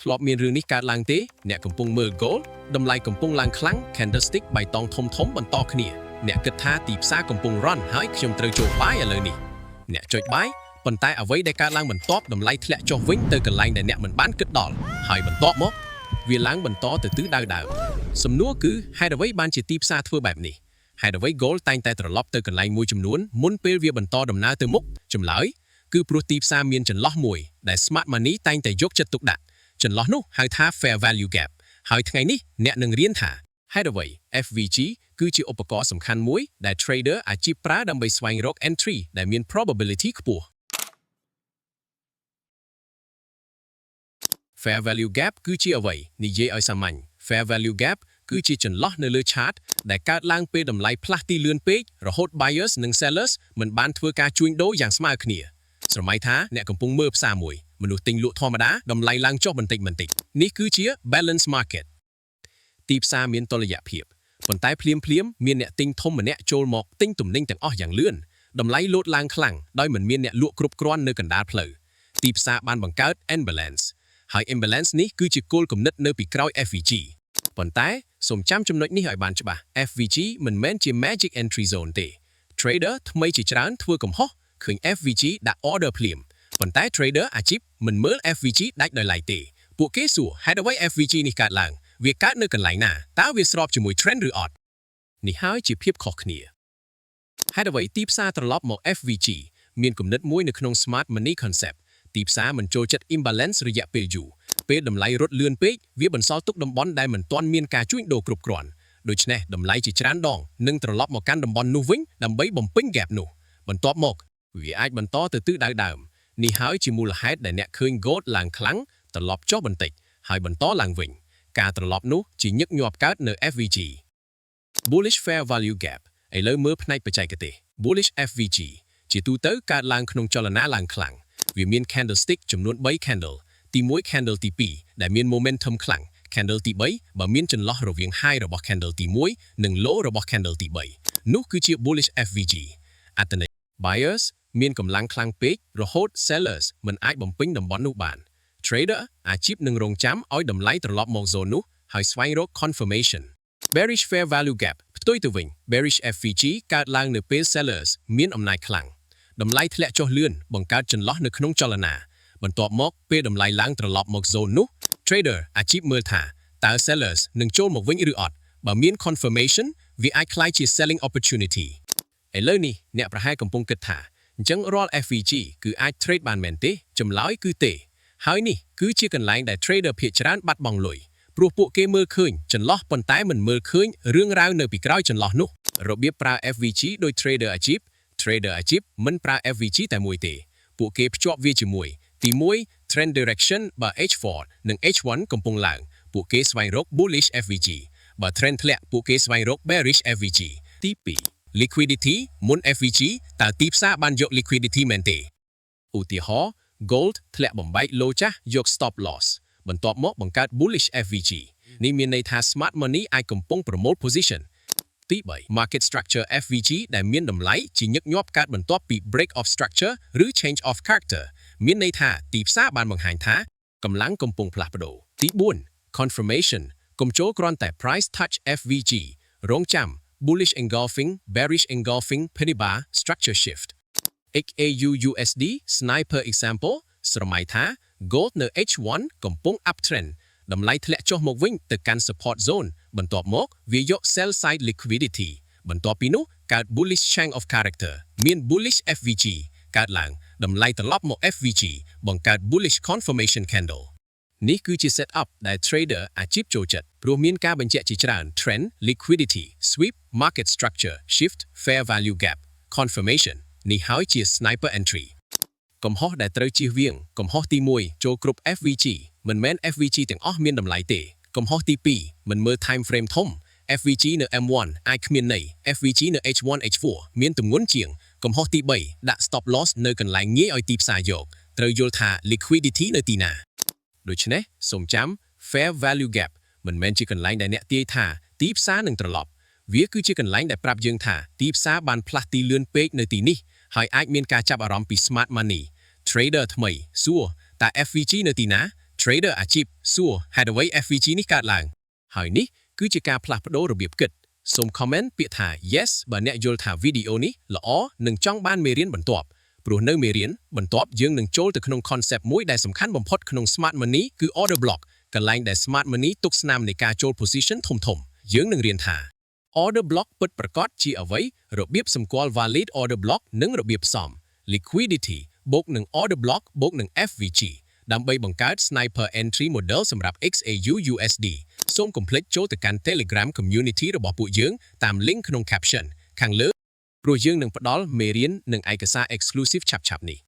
ធ្លាប់មានរឿងនេះកើតឡើងទេអ្នកកំពុងមើល gold តម្លៃកំពុងឡើងខ្លាំង candlestick បៃតងធំបន្តគ្នាអ្នកគិតថាទីផ្សារកំពុង run ហើយខ្ញុំត្រូវចូល buy ឥឡូវនេះអ្នកចុច buy ប៉ុន្តែអ្វីដែលកើតឡើងបន្ទាប់តម្លៃធ្លាក់ចុះវិញទៅកន្លែងដែលអ្នកមិនបានគិតដល់ហើយបន្ទាប់មកវាឡើងបន្តទៅទិសដៅដើមសំណួរគឺហេតុអ្វីបានជាទីផ្សារធ្វើបែបនេះហេតុអ្វី gold តែងតែត្រឡប់ទៅកន្លែងមួយចំនួនមុនពេលវាបន្តដំណើរទៅមុខចម្លើយគឺព្រោះទីផ្សារមានចន្លោះមួយដែល smart money តែងតែយកចិត្តទុកដាក់ចន្លោះនោះហៅថា fair value gap ហើយថ្ងៃនេះអ្នកនឹងរៀនថាហេតុអ្វី FVG គឺជាឧបករណ៍សំខាន់មួយដែល trader អាជីពប្រើដើម្បីស្វែងរក entry ដែលមាន probability ខ្ពស់ Fair value gap គឺជាអ្វីនិយាយឲ្យសាមញ្ញ Fair value gap គឺជាចន្លោះនៅលើ chart ដែលកើតឡើងពេលតម្លៃផ្លាស់ទីលឿនពេករហូត buyers និង sellers មិនបានធ្វើការជួញដូរយ៉ាងស្មើគ្នាស្រមៃថាអ្នកកំពុងមើលផ្សារមួយមនុស្សទិញលក់ធម្មតាតម្លៃឡើងចុះបន្តិចនេះគឺជា balance market ទីផ្សារមានតុល្យភាពប៉ុន្តែភ្លាមមានអ្នកទិញធំម្នាក់ចូលមកទិញទំនិញទាំងអស់យ៉ាងលឿនតម្លៃលោតឡើងខ្លាំងដោយមិនមានអ្នកលក់គ្រប់គ្រាន់នៅកណ្ដាលផ្លូវទីផ្សារបានបង្កើត imbalance ហើយ imbalance នេះគឺជាគោលគំនិតនៅពីក្រោយ FVG ប៉ុន្តែសូមចាំចំណុចនេះឲ្យបានច្បាស់ FVG មិនមែនជា magic entry zone ទេ trader ថ្មីជាច្រើនធ្វើកំហុសឃើញ FVG ដាក់ order ភ្លាមប៉ុន្តែ trader អាជីពមិនមើល FVG ដាច់ដោយឡែកទេពួកគេសួរហេតុអ្វី FVG នេះកើតឡើងវាកើតនៅកន្លែងណាតើវាស្របជាមួយ trend ឬអត់នេះហើយជាភាពខុសគ្នាហេតុអ្វីទីផ្សារត្រឡប់មក FVG មានគំនិតមួយនៅក្នុង smart money concept ទីផ្សារមិនចូលចិត្ត imbalance រយៈពេលយូរពេលតម្លៃរត់លឿនពេកវាបន្សល់ទុកតំបន់ដែលមិនទាន់មានការជួញដូរគ្រប់គ្រាន់ដូច្នេះតម្លៃជាច្រើនដងនឹងត្រឡប់មកកាន់តំបន់នោះវិញដើម្បីបំពេញ gap នោះបន្ទាប់មកវាអាចបន្តទៅទិសដៅដើមនេះហើយជាមូលហេតុដែលអ្នកឃើញ gold ឡើងខ្លាំងត្រឡប់ចុះបន្តិចហើយបន្តឡើងវិញការត្រឡប់នោះជាញឹកញាប់កើតនៅ FVG bullish fair value gap ឥឡូវមើលផ្នែកបច្ចេកទេស bullish FVG ជាទូទៅកើតឡើងក្នុងចលនាឡើងខ្លាំងវាមាន candlestick ចំនួន3 candle ទី1 candle ទី2ដែលមាន momentum ខ្លាំង candle ទី3បើមានចន្លោះរវាង high របស់ candle ទី1និង low របស់ candle ទី3នោះគឺជា bullish FVG អត្ថន័យ buyers មានកម្លាំងខ្លាំងពេករហូត sellers មិនអាចបំពេញតំបន់នោះបាន trader អាជីពនឹងរងចាំឲ្យតម្លៃត្រឡប់មក zone នោះហើយស្វែងរក confirmation bearish fair value gap ផ្ទុយទៅវិញ bearish FVG កើតឡើងនៅពេល sellers មានអំណាចខ្លាំងតម្លៃធ្លាក់ចុះលឿនបង្កើតចន្លោះនៅក្នុងចលនាបន្ទាប់មកពេលតម្លៃឡើងត្រឡប់មក zone នោះ trader អាជីពមើលថាតើ sellers នឹងចូលមកវិញឬអត់បើមាន confirmation វាអាចក្លាយជា selling opportunity ឥឡូវនេះអ្នកប្រហែលកំពុងគិតថាអញ្ចឹងរាល់ FVG គឺអាច trade បានមែនទេចម្លើយគឺទេហើយនេះគឺជាកន្លែងដែល trader ភាគច្រើនបាត់បង់លុយព្រោះពួកគេមើលឃើញចន្លោះប៉ុន្តែមិនមើលឃើញរឿងរ៉ាវនៅពីក្រោយចន្លោះនោះរបៀបប្រើ FVG ដោយ trader អាជីពមិនប្រើ FVG តែមួយទេពួកគេភ្ជាប់វាជាមួយទី1 trend direction បើ H4 និង H1 កំពុងឡើងពួកគេស្វែងរក bullish FVG បើ trend ធ្លាក់ពួកគេស្វែងរក bearish FVG ទី2 liquidity មុន FVG តើទីផ្សារបានយក liquidity មែនទេឧទាហរណ៍ gold ធ្លាក់បំបែក low ចាស់យក stop loss បន្ទាប់មកបង្កើត bullish FVG នេះមានន័យថា smart money អាចកំពុងប្រមូល position ទី3 market structure FVG ដែលមានតម្លៃជាញឹកញាប់កើតបន្ទាប់ពី break of structure ឬ change of character មានន័យថាទីផ្សារបានបង្ហាញថាកម្លាំងកំពុងផ្លាស់ប្ដូរទី4 confirmation កុំចូលគ្រាន់តែ price touch FVG រងចាំ bullish engulfing bearish engulfing penny bar structure shift XAU USD sniper example ស្រមៃថា gold នៅ H1 កំពុង uptrend តម្លៃធ្លាក់ចុះមកវិញទៅកាន់ support zone បន្ទាប់មកវាយក sell side liquidity បន្ទាប់ពីនោះកើត bullish change of character មាន bullish FVG កើតឡើងតម្លៃត្រឡប់មក FVG បង្កើត bullish confirmation candle នេះគឺជា setup ដែល trader អាជីពចូលចិត្តព្រោះមានការបញ្ជាក់ជាច្រើន trend liquidity sweep market structure shift fair value gap confirmation នេះហើយជា sniper entry កំហុសដែលត្រូវជៀសវាងកំហុសទី1ចូលគ្រប់ FVG មិនមែន FVG ទាំងអស់មានតម្លៃទេកំហុសទី2មិនមើល time frame ធំ FVG នៅ M1 អាចគ្មានន័យ FVG នៅ H1 H4 មានទម្ងន់ជាងកំហុសទី3ដាក់ stop loss នៅកន្លែងងាយឲ្យទីផ្សារយកត្រូវយល់ថា liquidity នៅទីណាដូច្នេះសូមចាំ fair value gap មិនមែនជាកន្លែងដែលអ្នកទាយថាទីផ្សារនឹងត្រឡប់វាគឺជាកន្លែងដែលប្រាប់យើងថាទីផ្សារបានផ្លាស់ទីលឿនពេកនៅទីនេះហើយអាចមានការចាប់អារម្មណ៍ពី smart money trader ថ្មីសួរតើ FVG នៅទីណា trader អាជីពសួរហេតុអ្វី FVG នេះកើតឡើងហើយនេះគឺជាការផ្លាស់ប្ដូររបៀបគិតសូម comment ពាក្យថា yes បើអ្នកយល់ថាវីដេអូនេះល្អនិងចង់បានមេរៀនបន្ទាប់ព្រោះនៅមេរៀនបន្ទាប់យើងនឹងចូលទៅក្នុង concept មួយដែលសំខាន់បំផុតក្នុង smart money គឺ order block កន្លែងដែល smart money ទុកស្នាមនៃការចូល position ធំៗយើងនឹងរៀនថា order block ពិតប្រាកដជាអ្វីរបៀបសម្គាល់ valid order block និងរបៀបផ្សំ liquidity បូកនឹង order block បូកនឹង FVG ដើម្បីបង្កើត sniper entry model សម្រាប់ XAU USD សូមកុំភ្លេចចូលទៅកាន់ Telegram Community របស់ពួកយើងតាម link ក្នុង caption ខាងលើព្រោះយើងនឹងផ្ដល់មេរៀននិងឯកសារ exclusive ឆាប់ៗនេះ